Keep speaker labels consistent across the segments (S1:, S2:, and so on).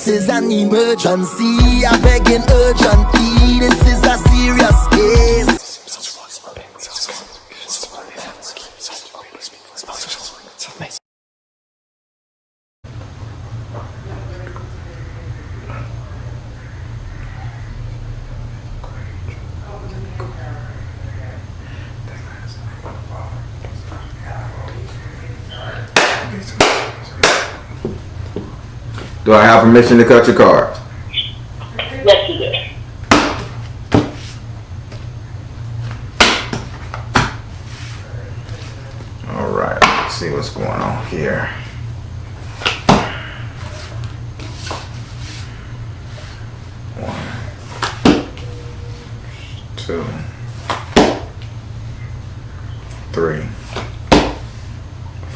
S1: is an emergency. I begging urgently. This is a serious case.
S2: Do I have permission to cut your card?
S3: Yes, you do.
S2: All right, let's see what's going on here. One, two, three,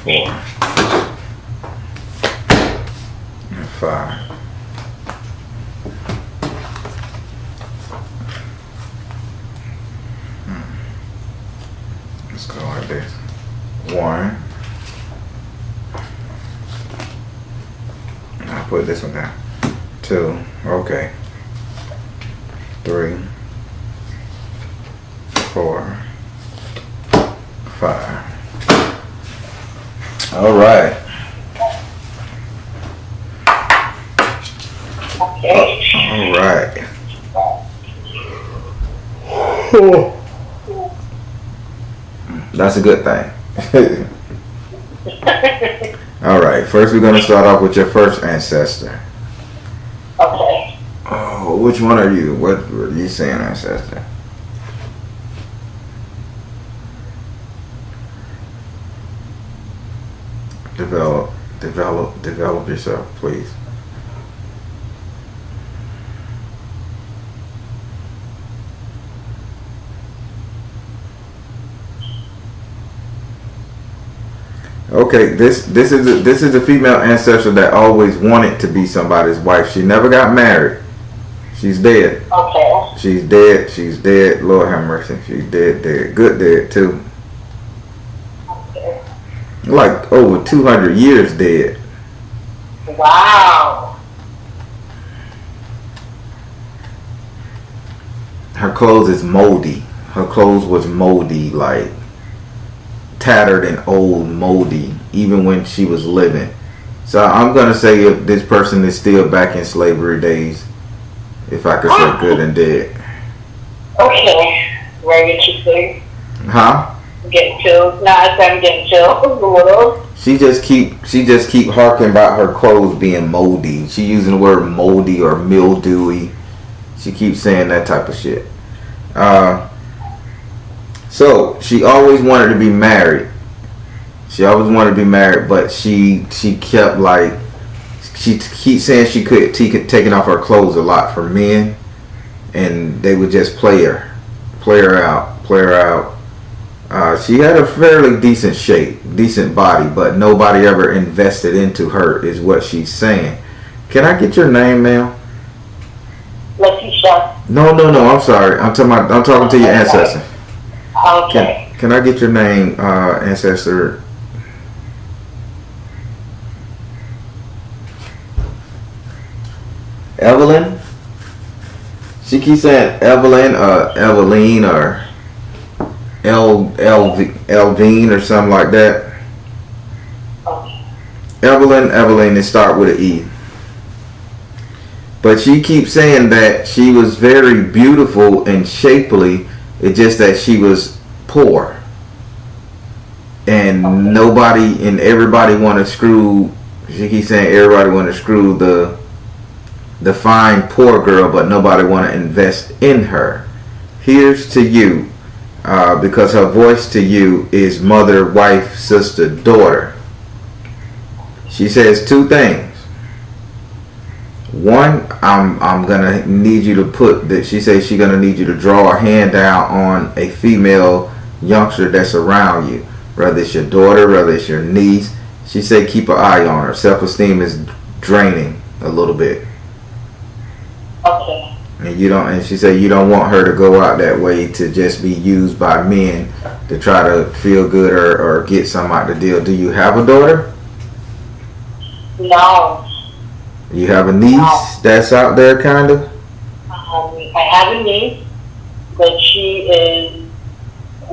S2: four. 5. Let's go like this. 1. I'll put this one down. 2. Okay. 3, 4, 5. All right. All right. That's a good thing. All right. First, we're going to start off with your first ancestor.
S3: Okay.
S2: Oh, which one are you? What are you saying, ancestor? Develop yourself, please. Okay, this is a female ancestor that always wanted to be somebody's wife. She never got married. She's dead.
S3: Okay.
S2: She's dead. She's dead. Lord have mercy. She's dead. Dead. Good dead too.
S3: Okay.
S2: Like over 200 years dead.
S3: Wow.
S2: Her clothes is moldy. Her clothes was moldy, like tattered and old, moldy, even when she was living. So I'm gonna say if this person is still back in slavery days, if I could say good and dead.
S3: Okay. Very interesting.
S2: Huh?
S3: Getting chills. I'm getting chills a little.
S2: She just keep harking about her clothes being moldy. She using the word moldy or mildewy. She keeps saying that type of shit. So she always wanted to be married. But she kept like she keeps saying she could taking off her clothes a lot for men, and they would just play her out. She had a fairly decent shape, decent body, but nobody ever invested into her, is what she's saying. Can I get your name, ma'am?
S3: Letitia.
S2: No. I'm sorry. I'm talking to your ancestor.
S3: Okay.
S2: Can I get your name, ancestor? Evelyn? She keeps saying Evelyn or Eveline or Elvine or something like that.
S3: Okay.
S2: Evelyn, it start with an E. But she keeps saying that she was very beautiful and shapely. It's just that she was poor. And everybody want to screw, she keeps saying everybody want to screw the fine poor girl, but nobody want to invest in her. Here's to you, because her voice to you is mother, wife, sister, daughter. She says 2 things. One, I'm gonna need you to put that. She says she's gonna need you to draw a hand down on a female youngster that's around you, whether it's your daughter, whether it's your niece. She said keep an eye on her. Self-esteem is draining a little bit.
S3: Okay.
S2: And she said you don't want her to go out that way to just be used by men to try to feel good or get something out the deal. Do you have a daughter?
S3: No.
S2: You have a niece that's out there, kind of?
S3: I have a niece, but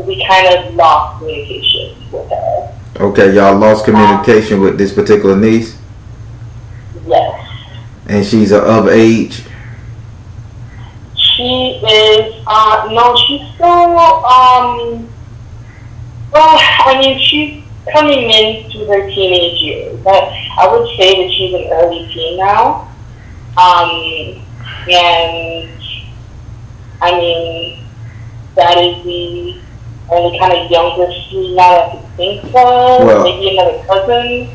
S3: we kind of lost communication with her.
S2: Okay, y'all lost communication with this particular niece?
S3: Yes.
S2: And she's of age?
S3: She is, no, she's still, well, I mean, she's coming into her teenage years, but I would say that she's an early teen now. And, I mean, that is the only kind of youngest she now I can think of. Well, maybe another cousin.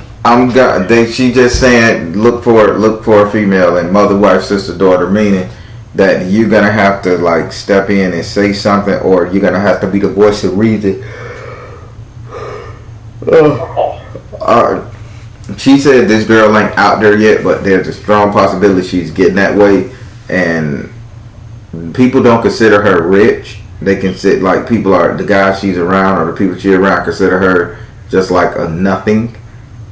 S2: She just saying look for a female and mother, wife, sister, daughter, meaning that you're gonna have to like step in and say something, or you're gonna have to be the voice of reason. She said this girl ain't out there yet, but there's a strong possibility she's getting that way, and people don't consider her rich. They consider like people are the guys she's around or the people she's around consider her just like a nothing.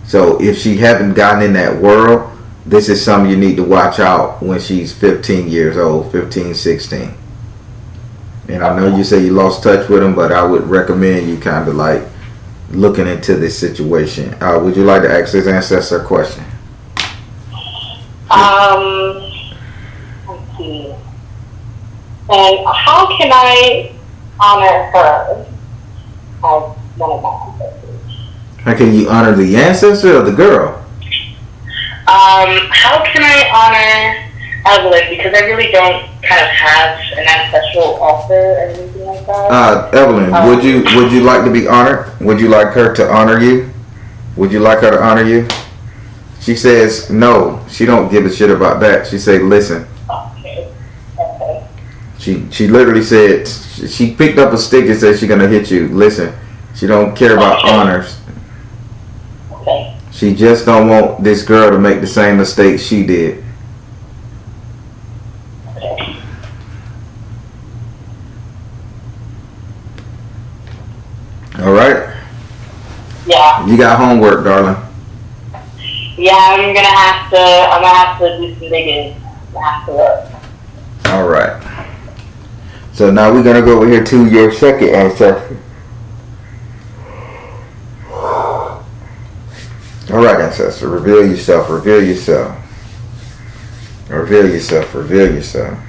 S2: So if she haven't gotten in that world, this is something you need to watch out when she's 15 years old, 15, 16. And I know you say you lost touch with them, but I would recommend you kind of like looking into this situation. Would you like to ask this ancestor a question?
S3: Let's see. And how can I honor her as one of my ancestors?
S2: How can you honor the ancestor or the girl?
S3: How can I honor Evelyn? Because I really don't kind of have an ancestral altar or anything like that.
S2: Evelyn, would you like to be honored? Would you like her to honor you? Would you like her to honor you? She says no. She don't give a shit about that. She say listen.
S3: Okay.
S2: She literally said she picked up a stick and said she's gonna hit you. Listen, she don't care about honors.
S3: Okay.
S2: She just don't want this girl to make the same mistake she did.
S3: Okay.
S2: All right.
S3: Yeah.
S2: You got homework, darling.
S3: Yeah, I'm gonna have to do some digging afterwards.
S2: All right. So now we're gonna go over here to your second ancestor. All right, ancestor, reveal yourself. Reveal yourself. Reveal yourself. Reveal yourself.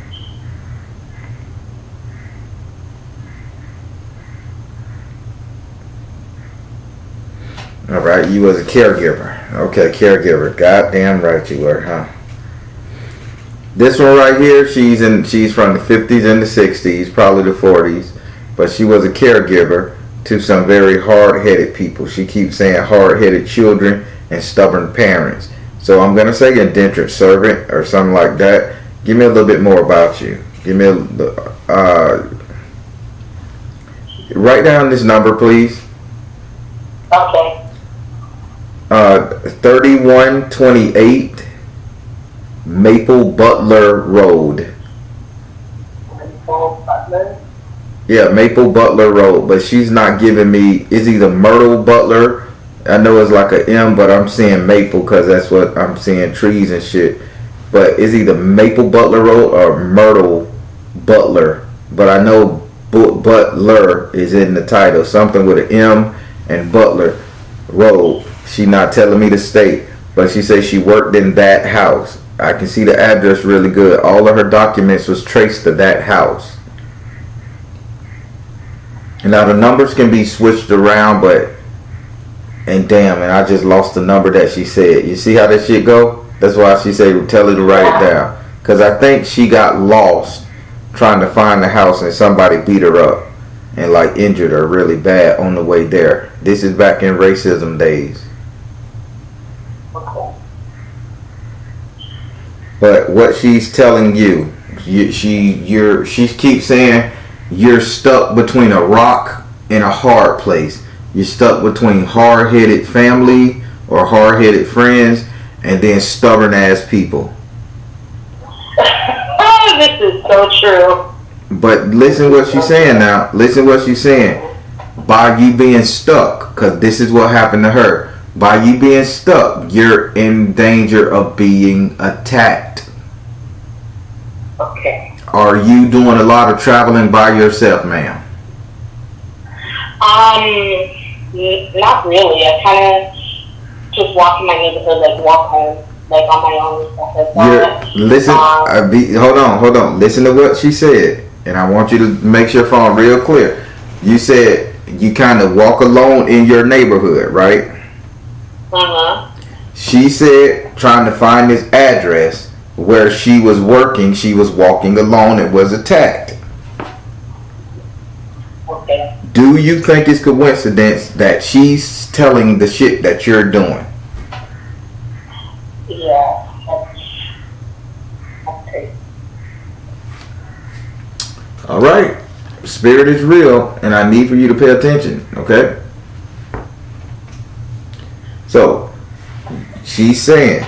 S2: All right, you was a caregiver. Okay, caregiver. Goddamn right you were, huh? This one right here, she's from the 50s and the 60s, probably the 40s, but she was a caregiver to some very hard-headed people. She keeps saying hard-headed children and stubborn parents. So I'm gonna say indentured servant or something like that. Give me a little bit more about you. Give me write down this number, please.
S3: Okay.
S2: 3128 Maple Butler Road.
S3: Maple Butler?
S2: Yeah, Maple Butler Road, but she's not giving me, it's either Myrtle Butler, I know it's like a M, but I'm saying Maple because that's what I'm seeing, trees and shit, but it's either Maple Butler Road or Myrtle Butler, but I know Butler is in the title, something with an M and Butler Road. She not telling me the state, but she says she worked in that house. I can see the address really good. All of her documents was traced to that house. And now the numbers can be switched around, and I just lost the number that she said. You see how that shit go? That's why she said tell her to write it down. Because I think she got lost trying to find the house and somebody beat her up and like injured her really bad on the way there. This is back in racism days. But what she's telling you, she keeps saying you're stuck between a rock and a hard place. You're stuck between hard-headed family or hard-headed friends and then stubborn ass people.
S3: Oh, this is so true.
S2: But listen what she's saying now. Listen what she's saying. By you being stuck, because this is what happened to her. By you being stuck, you're in danger of being attacked.
S3: Okay.
S2: Are you doing a lot of traveling by yourself, ma'am?
S3: Not really. I kind of just walk in my neighborhood, like walk home, like on my own and stuff like that.
S2: Hold on. Listen to what she said, and I want you to make your phone real clear. You said you kind of walk alone in your neighborhood, right? She said trying to find this address where she was working, she was walking alone and was attacked.
S3: Okay.
S2: Do you think it's coincidence that she's telling the shit that you're doing?
S3: Yeah. That's crazy.
S2: All right. Spirit is real, and I need for you to pay attention, okay? So, she's saying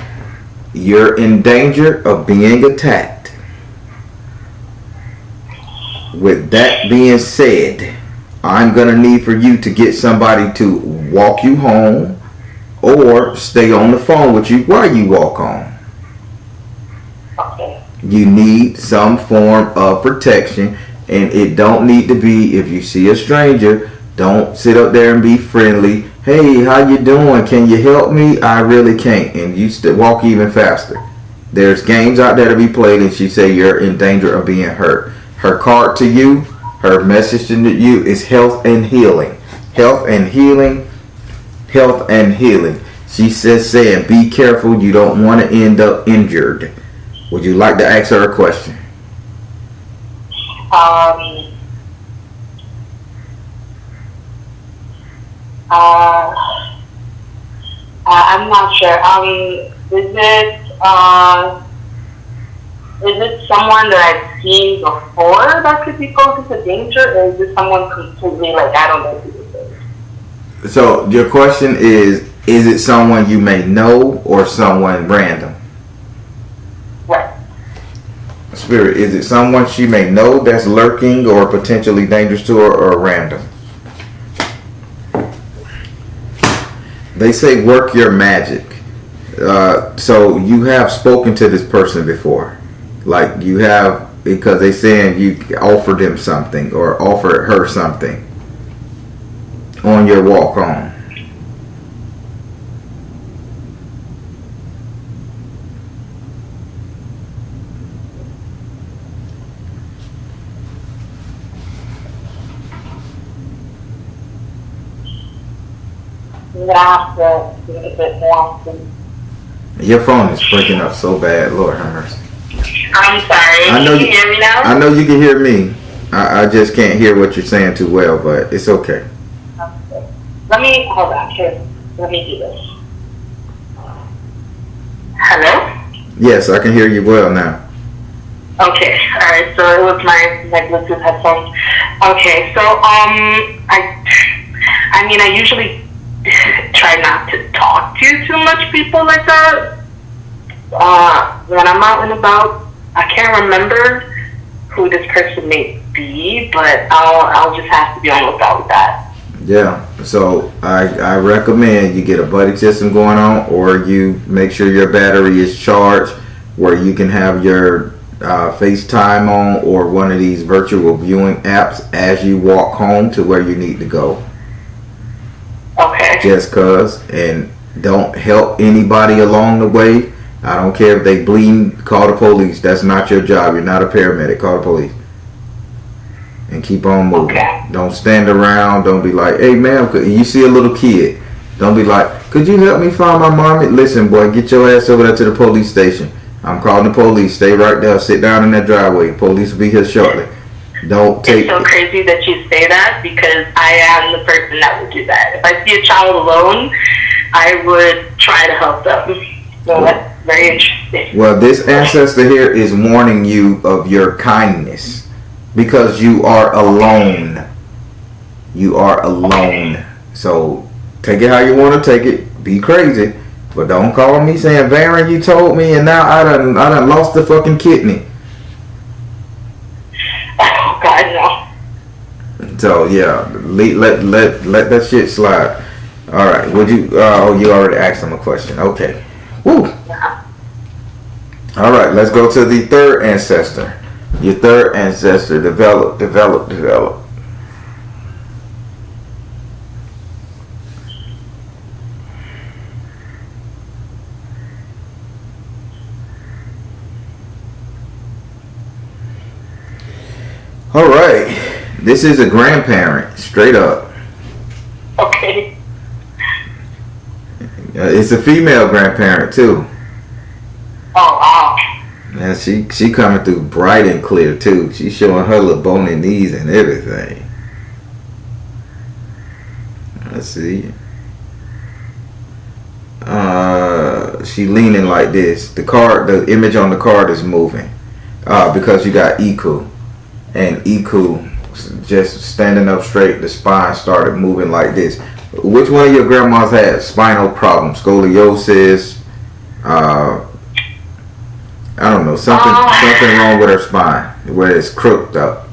S2: you're in danger of being attacked. With that being said, I'm going to need for you to get somebody to walk you home or stay on the phone with you while you walk home.
S3: Okay.
S2: You need some form of protection, and it don't need to be, if you see a stranger, don't sit up there and be friendly. Hey, how you doing? Can you help me? I really can't. And you walk even faster. There's games out there to be played, and she say you're in danger of being hurt. Her card to you, her message to you is health and healing. Health and healing. Health and healing. She says saying, be careful. You don't want to end up injured. Would you like to ask her a question?
S3: I'm not sure. Is it someone that I've seen before that could be posed to danger, or is it someone completely like I don't know who this is?
S2: So your question is it someone you may know or someone random?
S3: Right.
S2: Spirit, is it someone she may know that's lurking or potentially dangerous to her, or random? They say work your magic. So you have spoken to this person before. Like you have, because they saying you offered him something or offered her something on your walk home. Your phone is breaking up so bad, Lord have mercy.
S3: I'm sorry. Can you hear me now?
S2: I know you can hear me. I just can't hear what you're saying too well, but it's okay.
S3: Okay. Let me hold on. Here, let me do this. Hello?
S2: Yes, I can hear you well now.
S3: Okay. All right. So it was my Bluetooth headphones. Okay. So I mean, I usually try not to talk to too much people like that. When I'm out and about, I can't remember who this person may be, but I'll just have to be on the lookout with that.
S2: Yeah, so I recommend you get a buddy system going on, or you make sure your battery is charged where you can have your FaceTime on or one of these virtual viewing apps as you walk home to where you need to go.
S3: Okay.
S2: Just cause, and don't help anybody along the way. I don't care if they bleeding, call the police. That's not your job. You're not a paramedic. Call the police. And keep on moving.
S3: Okay.
S2: Don't stand around. Don't be like, hey ma'am, you see a little kid. Don't be like, could you help me find my mommy? Listen boy, get your ass over there to the police station. I'm calling the police. Stay right there. Sit down in that driveway. Police will be here shortly. Don't take.
S3: It's so crazy that you say that, because I am the person that would do that. If I see a child alone, I would try to help them. So that's very interesting.
S2: Well, this ancestor here is warning you of your kindness because you are alone. You are alone. So take it how you want to take it. Be crazy. But don't call me saying, Baron, you told me, and now I done lost the fucking kidney.
S3: Oh, God, no.
S2: So, yeah, let that shit slide. All right. Would you? Oh, you already asked him a question. Okay. Woo.
S3: Yeah.
S2: All right. Let's go to the third ancestor. Your third ancestor. Develop. All right. This is a grandparent. Straight up.
S3: Okay.
S2: It's a female grandparent too.
S3: Oh wow.
S2: And she coming through bright and clear too. She's showing her little bony knees and everything. Let's see. She leaning like this. The image on the card is moving. Because you got Iku. And Iku just standing up straight, the spine started moving like this. Which one of your grandmas had spinal problems? Scoliosis? I don't know, something wrong with her spine where it's crooked up.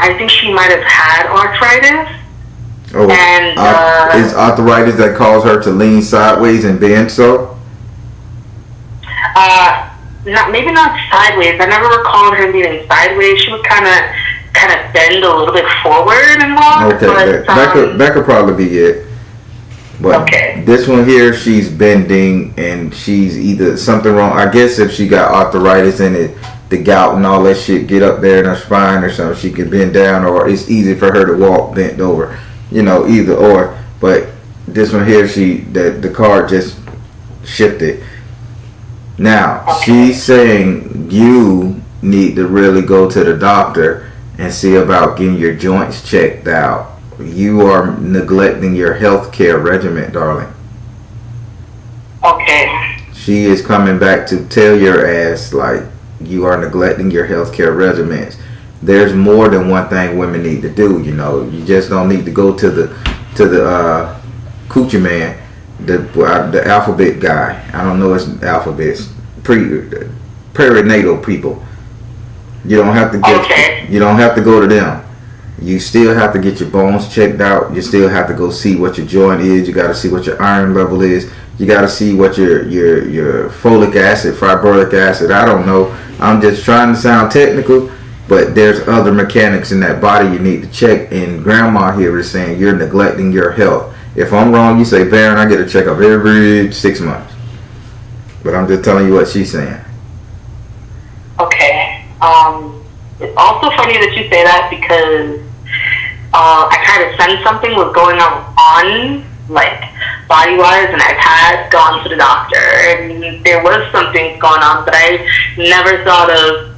S3: I think she might have had arthritis.
S2: Oh,
S3: and
S2: is arthritis that caused her to lean sideways and bend so?
S3: Maybe not sideways. I never recalled her leaning sideways. She would kind of bend a little bit forward and walk.
S2: Okay, that could probably be it. But
S3: okay.
S2: This one here, she's bending and she's either something wrong. I guess if she got arthritis in it, the gout and all that shit get up there in her spine or something, she can bend down, or it's easy for her to walk bent over. Either or. But this one here, the card just shifted. Now, she's saying you need to really go to the doctor and see about getting your joints checked out. You are neglecting your health care regimen, darling.
S3: Okay.
S2: She is coming back to tell your ass, like, you are neglecting your health care regimens. There's more than one thing women need to do, You just don't need to go to the coochie man, the alphabet guy. I don't know his alphabets. Perinatal people. You don't have to You don't have to go to them. You still have to get your bones checked out. You still have to go see what your joint is. You got to see what your iron level is. You got to see what your folic acid, fibroic acid. I don't know. I'm just trying to sound technical, but there's other mechanics in that body you need to check. And Grandma here is saying you're neglecting your health. If I'm wrong, you say, Baron, I get a checkup every 6 months. But I'm just telling you what she's saying.
S3: Okay. It's also funny that you say that because I kind of sensed something was going on, like body-wise, and I've had gone to the doctor, and there was something going on, but I never thought of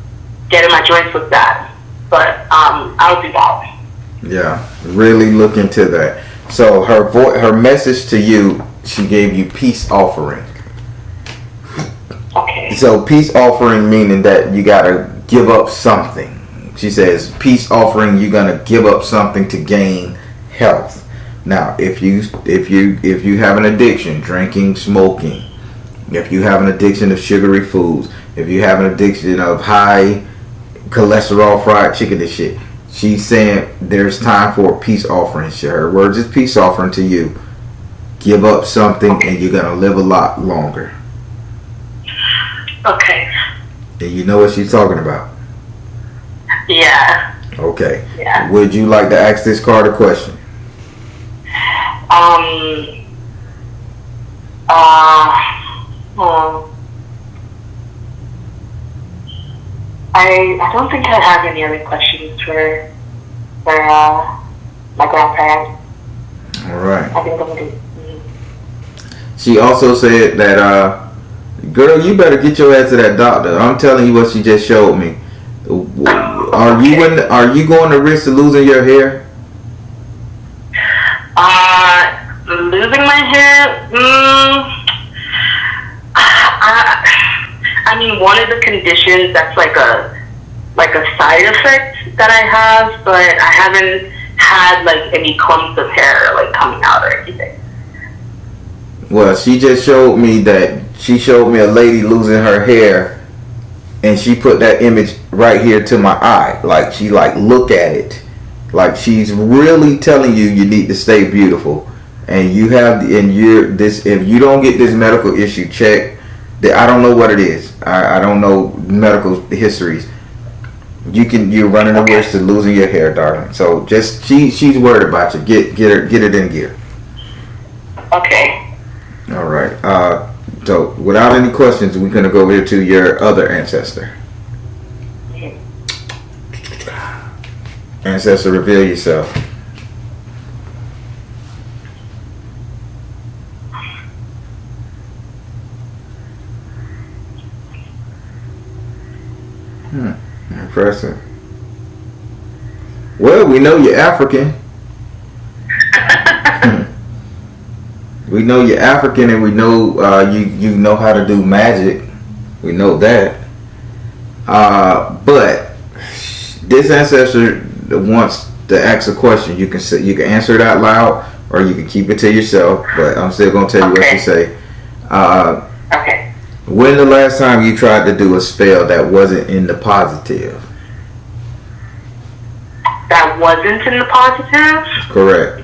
S3: getting my joints looked at. But I'll do that.
S2: Yeah, really look into that. So her message to you, she gave you peace offering.
S3: Okay.
S2: So peace offering meaning that you gotta give up something. She says peace offering, you're gonna give up something to gain health. Now, if you have an addiction, drinking, smoking, if you have an addiction of sugary foods, if you have an addiction of high cholesterol fried chicken and shit, she's saying there's time for a peace offering. Her words is peace offering to you. Give up something and you're gonna live a lot longer.
S3: Okay.
S2: And you know what she's talking about?
S3: Yeah.
S2: Okay.
S3: Yeah.
S2: Would you like to ask this card a question?
S3: I don't think I have any other questions for my grandparents.
S2: All right.
S3: I think I'm good.
S2: She also said that, girl, you better get your ass to that doctor. I'm telling you what she just showed me. Are you going to risk losing your hair?
S3: Losing my hair? I mean, one of the conditions that's like a side effect that I have, but I haven't had like any clumps of hair like coming out or anything.
S2: Well, she just showed me a lady losing her hair, and she put that image right here to my eye. Like she like look at it. Like she's really telling you need to stay beautiful. And you have and you're this if you don't get this medical issue checked, that I don't know what it is. I don't know medical histories. You're running a risk to losing your hair, darling. So just she's worried about you. Get it in gear.
S3: Okay.
S2: All right. So without any questions, we're gonna go over here to your other ancestor. Ancestor, reveal yourself. Impressive. Well, we know you're African. We know you're African, and we know you know how to do magic. We know that. But this ancestor wants to ask a question. You can answer it out loud, or you can keep it to yourself. But I'm still gonna tell you what you say.
S3: Okay.
S2: When the last time you tried to do a spell that wasn't in the positive?
S3: That wasn't in the positive?
S2: Correct.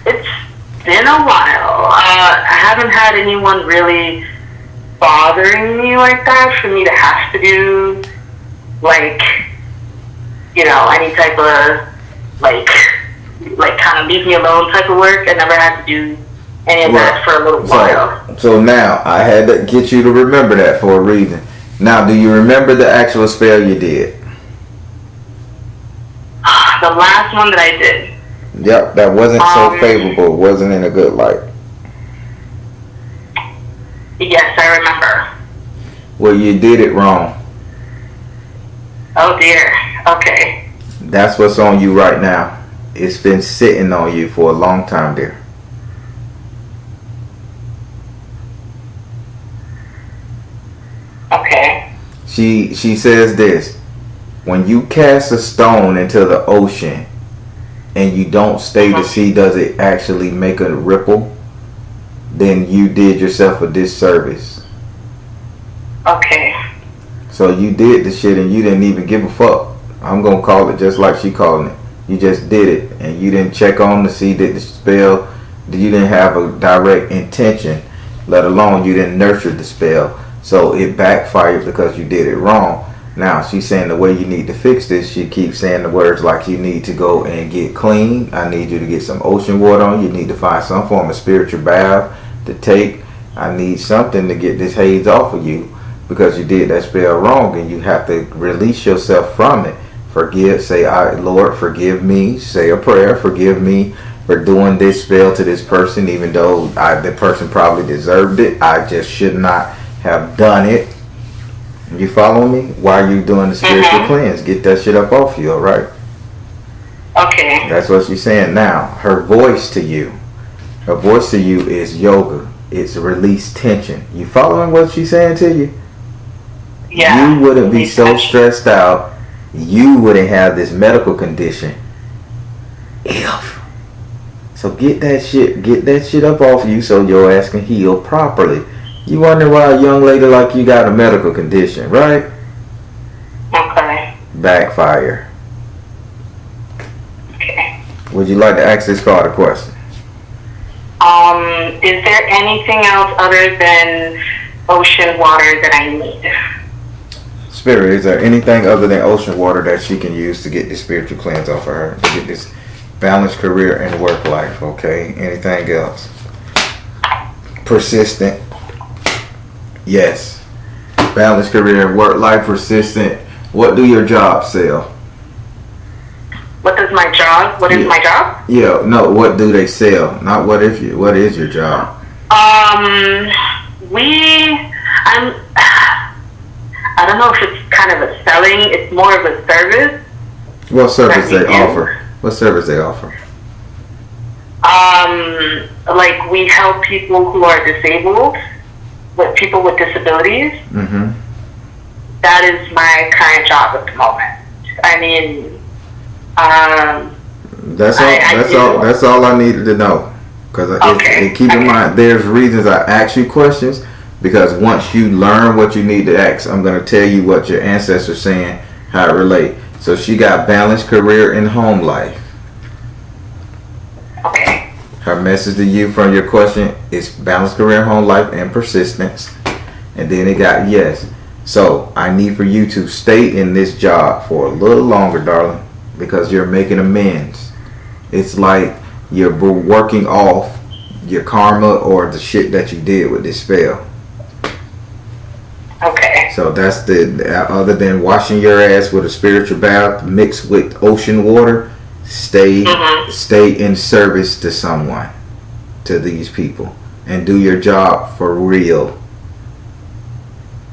S3: It's been a while. I haven't had anyone really bothering me like that for me to have to do, like, you know, any type of, like kind of leave me alone type of work. I never had to do any of that for a little while.
S2: So now, I had to get you to remember that for a reason. Now, do you remember the actual spell you did?
S3: The last one that I did.
S2: Yep, that wasn't so favorable. Wasn't in a good light.
S3: Yes, I remember.
S2: Well, you did it wrong.
S3: Oh dear. Okay.
S2: That's what's on you right now. It's been sitting on you for a long time, dear.
S3: Okay.
S2: She says this: when you cast a stone into the ocean and you don't stay to see does it actually make a ripple, then you did yourself a disservice.
S3: Okay.
S2: So you did the shit and you didn't even give a fuck. I'm gonna call it just like she calling it. You just did it and you didn't check on to see that the spell, you didn't have a direct intention, let alone you didn't nurture the spell. So it backfired because you did it wrong. Now she's saying the way you need to fix this, she keeps saying the words like you need to go and get clean. I need you to get some ocean water on you. You need to find some form of spiritual bath to take. I need something to get this haze off of you because you did that spell wrong and you have to release yourself from it. Forgive, say, Lord, forgive me. Say a prayer, forgive me for doing this spell to this person, even though the person probably deserved it. I just should not have done it. You follow me? Why are you doing the spiritual cleanse? Get that shit up off you, alright?
S3: Okay.
S2: That's what she's saying now. Her voice to you is yoga. It's release tension. You following what she's saying to you?
S3: Yeah.
S2: You wouldn't be so stressed out. You wouldn't have this medical condition if. So get that shit up off you so your ass can heal properly. You wonder why a young lady like you got a medical condition, right?
S3: Okay.
S2: Backfire.
S3: Okay.
S2: Would you like to ask this card a question?
S3: Is there anything else other than ocean water that I need?
S2: Spirit, is there anything other than ocean water that she can use to get this spiritual cleanse off of her? To get this balanced career and work life, okay? Anything else? Persistent. Yes. Balanced career, work life, persistent. What do your job sell?
S3: What is my job?
S2: Yeah, no, what do they sell? Not what is your job?
S3: I don't know if it's kind of a selling, it's more of a service.
S2: What service they offer? What service they offer?
S3: Like we help people who are disabled, with people with disabilities.
S2: Mm-hmm.
S3: That is my current job at the moment. I mean,
S2: that's all I needed to know. Because
S3: Okay.
S2: keep in mind, there's reasons I ask you questions. Because once you learn what you need to ask, I'm going to tell you what your ancestors saying, how it relate. So she got balanced career and home life.
S3: Okay.
S2: Her message to you from your question is balanced career, home life, and persistence. And then it got yes. So I need for you to stay in this job for a little longer, darling, because you're making amends. It's like you're working off your karma or the shit that you did with this spell.
S3: Okay.
S2: So that's other than washing your ass with a spiritual bath mixed with ocean water, stay in service to someone, to these people, and do your job for real.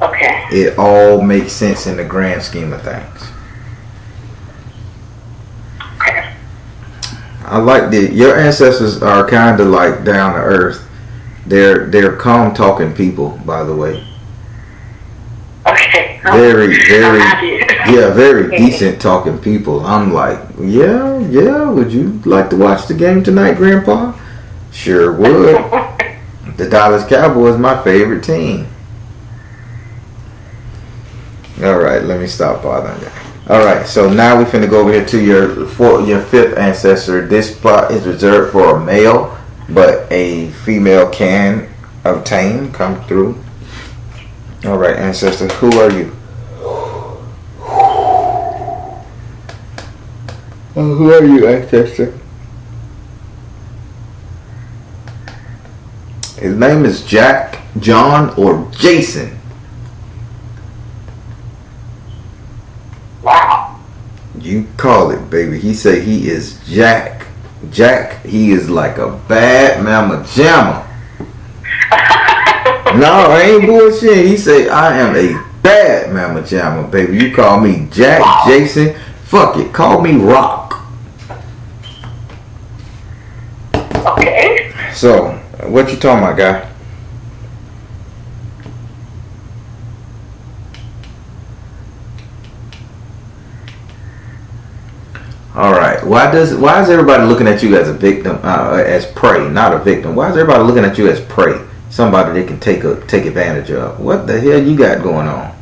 S3: Okay.
S2: It all makes sense in the grand scheme of things.
S3: Okay.
S2: I like your ancestors are kind of like down to earth. They're calm talking people, by the way.
S3: Okay.
S2: Very,
S3: I'm happy.
S2: yeah, very decent talking people. I'm like, yeah. Would you like to watch the game tonight, Grandpa? Sure would. The Dallas Cowboys my favorite team. All right, let me stop bothering you. All right, so now we finna go over here to your fifth ancestor. This plot is reserved for a male, but a female can come through. All right, ancestor, who are you? Who are you, ancestor? His name is Jack, John, or Jason.
S3: Wow.
S2: You call it, baby. He say he is Jack. Jack, he is like a bad mama jamma. No, I ain't bullshit. He say I am a bad mama jamma, baby. You call me Jack, Jason. Fuck it. Call me Rock.
S3: Okay.
S2: So, what you talking about, guy? All right. Why is everybody looking at you as a victim, as prey, not a victim? Why is everybody looking at you as prey? Somebody they can take advantage of. What the hell you got going on?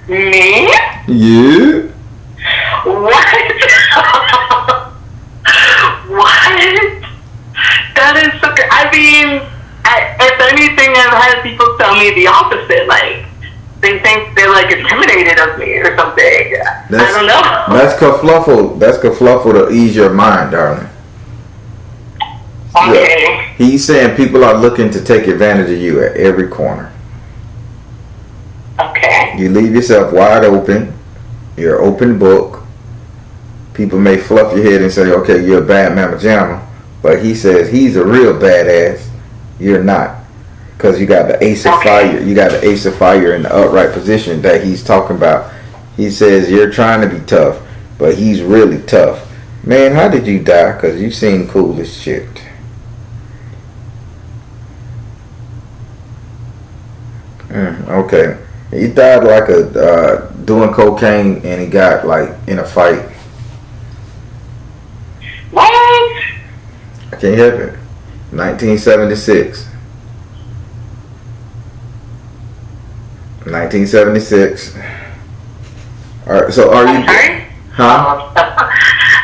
S3: Me?
S2: Yeah.
S3: What? What? That is so. I mean, if anything, I've had people tell me the opposite. Like they think they're like intimidated of me or something. I don't know.
S2: That's kerfluffle. That's kerfluffle to ease your mind, darling.
S3: Okay.
S2: Yeah. He's saying people are looking to take advantage of you at every corner.
S3: Okay.
S2: You leave yourself wide open. You're an open book. People may fluff your head and say, okay, you're a bad mama jamma. But he says he's a real badass. You're not. Because you got the ace of fire. You got the ace of fire in the upright position that he's talking about. He says you're trying to be tough. But he's really tough. Man, how did you die? Because you seem cool as shit. Okay. He died like doing cocaine and he got like in a fight.
S3: What?
S2: I can't help it. 1976. 1976. So are you?
S3: Sorry?
S2: Huh?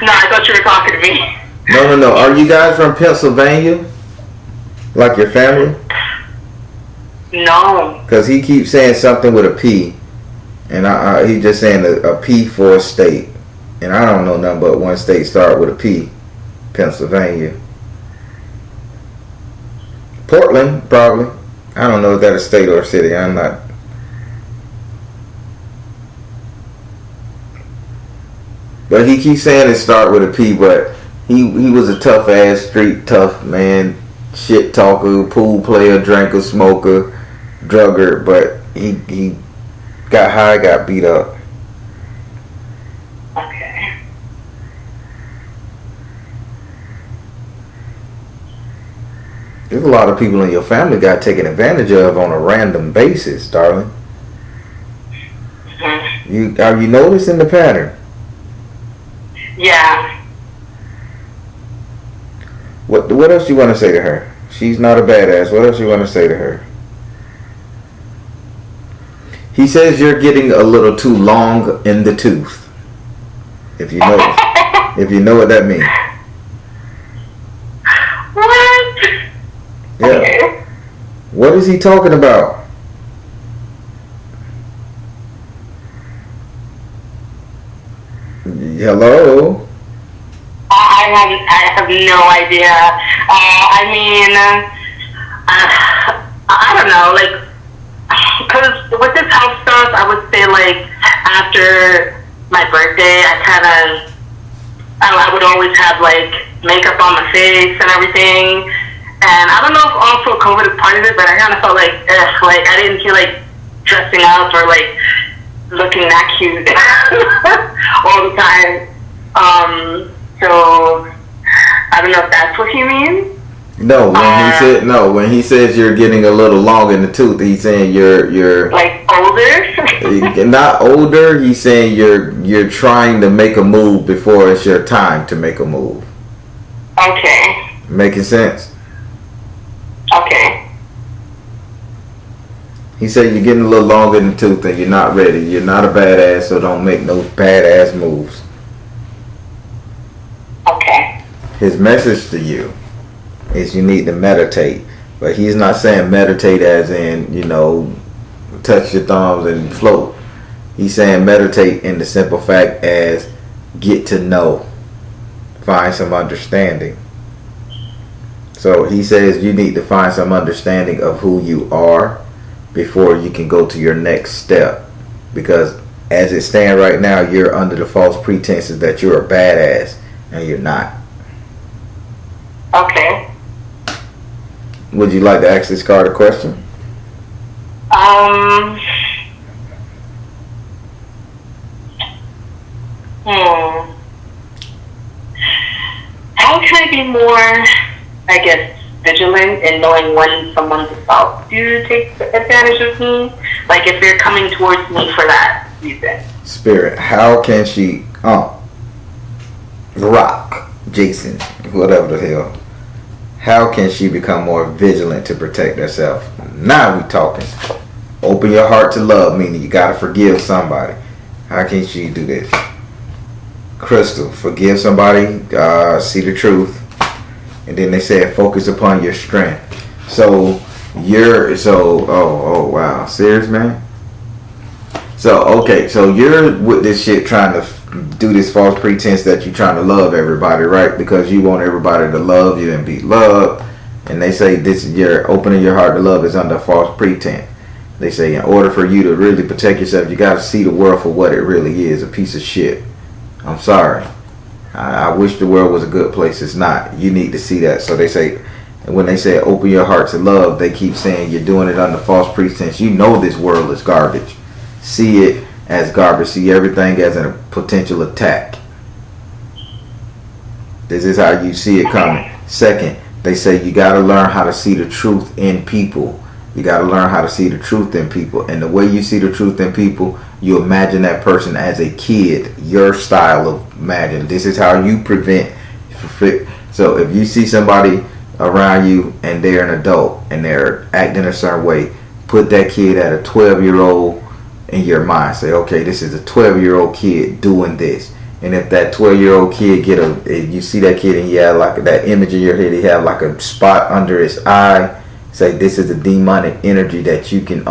S3: No, I thought you were talking to me.
S2: No. Are you guys from Pennsylvania? Like your family?
S3: No.
S2: Because he keeps saying something with a P. And he just saying a P for a state. And I don't know nothing but one state start with a P. Pennsylvania. Portland, probably. I don't know if that's a state or a city. I'm not. But he keeps saying it start with a P, but he was a tough ass, street tough man, shit talker, pool player, drinker, smoker, drugger, but he got high, got beat up.
S3: Okay.
S2: There's a lot of people in your family got taken advantage of on a random basis, darling.
S3: Mm-hmm.
S2: Are you noticing the pattern?
S3: Yeah.
S2: What else you want to say to her? She's not a badass. What else you want to say to her? He says you're getting a little too long in the tooth. If you know what that means.
S3: What?
S2: Yeah.
S3: Okay.
S2: What is he talking about? Hello?
S3: I have no idea. I don't know, like, because with this health stuff, I would say, like, after my birthday, I would always have, like, makeup on my face and everything. And I don't know if also COVID is part of it, but I kind of felt like, I didn't feel like dressing up or, like, looking that cute all the time. So I don't know if that's what he means.
S2: No, when he says you're getting a little long in the tooth, he's saying you're
S3: like older.
S2: Not older. He's saying you're trying to make a move before it's your time to make a move.
S3: Okay.
S2: Making sense?
S3: Okay.
S2: He said you're getting a little longer in the tooth and you're not ready. You're not a badass, so don't make no badass moves.
S3: Okay.
S2: His message to you is you need to meditate. But he's not saying meditate as in, touch your thumbs and float. He's saying meditate in the simple fact as get to know. Find some understanding. So he says you need to find some understanding of who you are before you can go to your next step. Because as it stands right now, you're under the false pretenses that you're a badass and you're not.
S3: Okay.
S2: Would you like to ask this card a question?
S3: How can I be more, I guess, vigilant in knowing when someone's about to take advantage of me? Like if they're coming towards me for that reason.
S2: Spirit, how can she, Rock, Jason, whatever the hell. How can she become more vigilant to protect herself? Now we talking. Open your heart to love, meaning you gotta forgive somebody. How can she do this? Crystal, forgive somebody, see the truth. And then they said focus upon your strength. So oh wow, serious, man? So you're with this shit trying to do this false pretense that you're trying to love everybody, right? Because you want everybody to love you and be loved. And they say this is your opening your heart to love is under false pretense. They say in order for you to really protect yourself, you got to see the world for what it really is, a piece of shit. I'm sorry. I wish the world was a good place. It's not. You need to see that. So they say, when they say open your heart to love, they keep saying you're doing it under false pretense. You know this world is garbage. See it as garbage. See everything as a potential attack. This is how you see it coming. Second, they say you got to learn how to see the truth in people. You got to learn how to see the truth in people. And the way you see the truth in people, you imagine that person as a kid. Your style of imagine. This is how you prevent. So if you see somebody around you and they're an adult and they're acting a certain way, put that kid at a 12-year-old in your mind. Say, okay, this is a 12-year-old kid doing this. And if that 12-year-old kid if you see that kid and he had like that image in your head, he had like a spot under his eye. Say this is a demonic energy that you can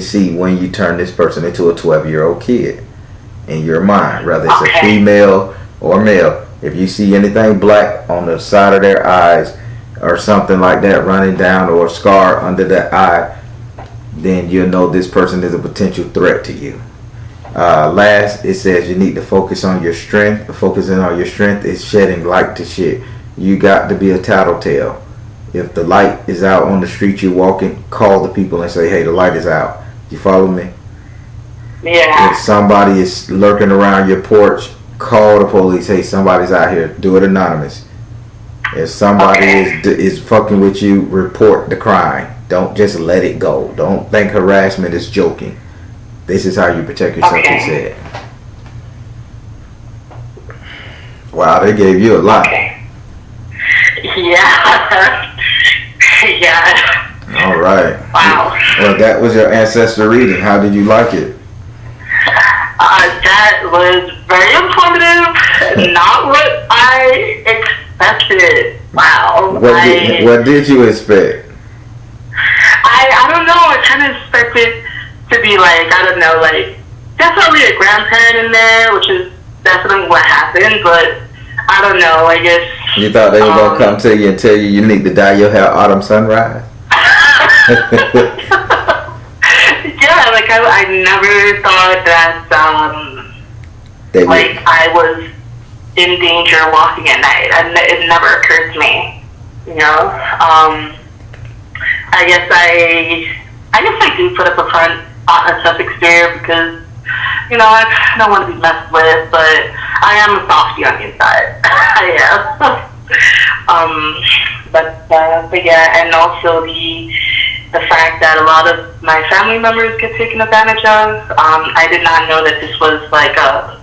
S2: see when you turn this person into a 12-year-old kid in your mind, whether it's a female or male. If you see anything black on the side of their eyes or something like that running down or a scar under that eye, then you'll know this person is a potential threat to you. Last, it says you need to focus on your strength. Focusing on your strength is shedding light to shit. You got to be a tattletale. If the light is out on the street you're walking, call the people and say, hey, the light is out. You follow me?
S3: Yeah.
S2: If somebody is lurking around your porch, call the police. Hey, somebody's out here. Do it anonymous. If somebody is fucking with you, report the crime. Don't just let it go. Don't think harassment is joking. This is how you protect yourself, he said. Wow, they gave you a lot.
S3: Yeah. Yeah.
S2: All right.
S3: Wow.
S2: Well, that was your ancestor reading. How did you like it?
S3: That was very informative. Not what I expected. Wow.
S2: What did you expect?
S3: I don't know. I kind of expected to be like, I don't know, like, definitely a grandparent in there, which is definitely what happened, but I don't know, I guess.
S2: You thought they were going to come to you and tell you need to dye your hair autumn sunrise?
S3: Yeah, like, I never thought that, like, I was in danger walking at night. It never occurred to me, you know? I guess I do put up a front on a Sussex there because, you know, I don't want to be messed with, but I am a softie on the inside. I am. But yeah, and also the fact that a lot of my family members get taken advantage of. I did not know that this was like a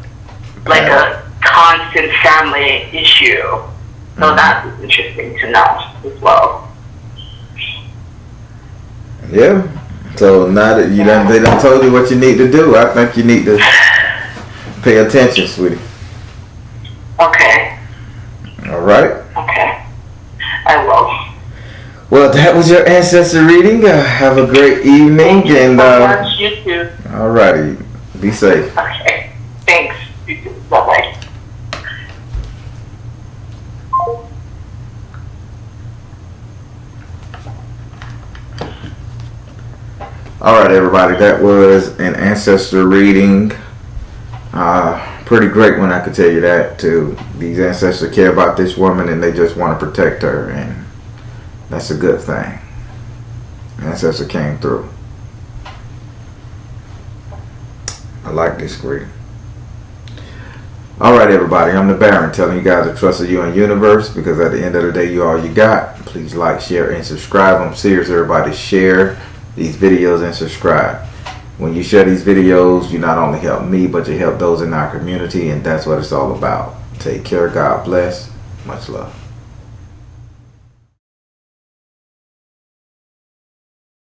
S3: constant family issue. So that was interesting to know as well.
S2: Yeah. So now that they done told you what you need to do, I think you need to pay attention, sweetie.
S3: Okay.
S2: All right.
S3: Okay. I will.
S2: Well, that was your ancestor reading. Have a great evening.
S3: Thank you so much. You too.
S2: All righty. Be safe.
S3: Okay. Thanks. You too. Bye-bye.
S2: All right, everybody. That was an ancestor reading. Pretty great one, I could tell you that, too. These ancestors care about this woman and they just want to protect her, and that's a good thing. Ancestor came through. I like this reading. All right, everybody. I'm the Baron, telling you guys to trust you in universe, because at the end of the day, you all you got. Please like, share, and subscribe. I'm serious, everybody. Share these videos and subscribe. When you share these videos, you not only help me, but you help those in our community, and that's what it's all about. Take care. God bless. Much love.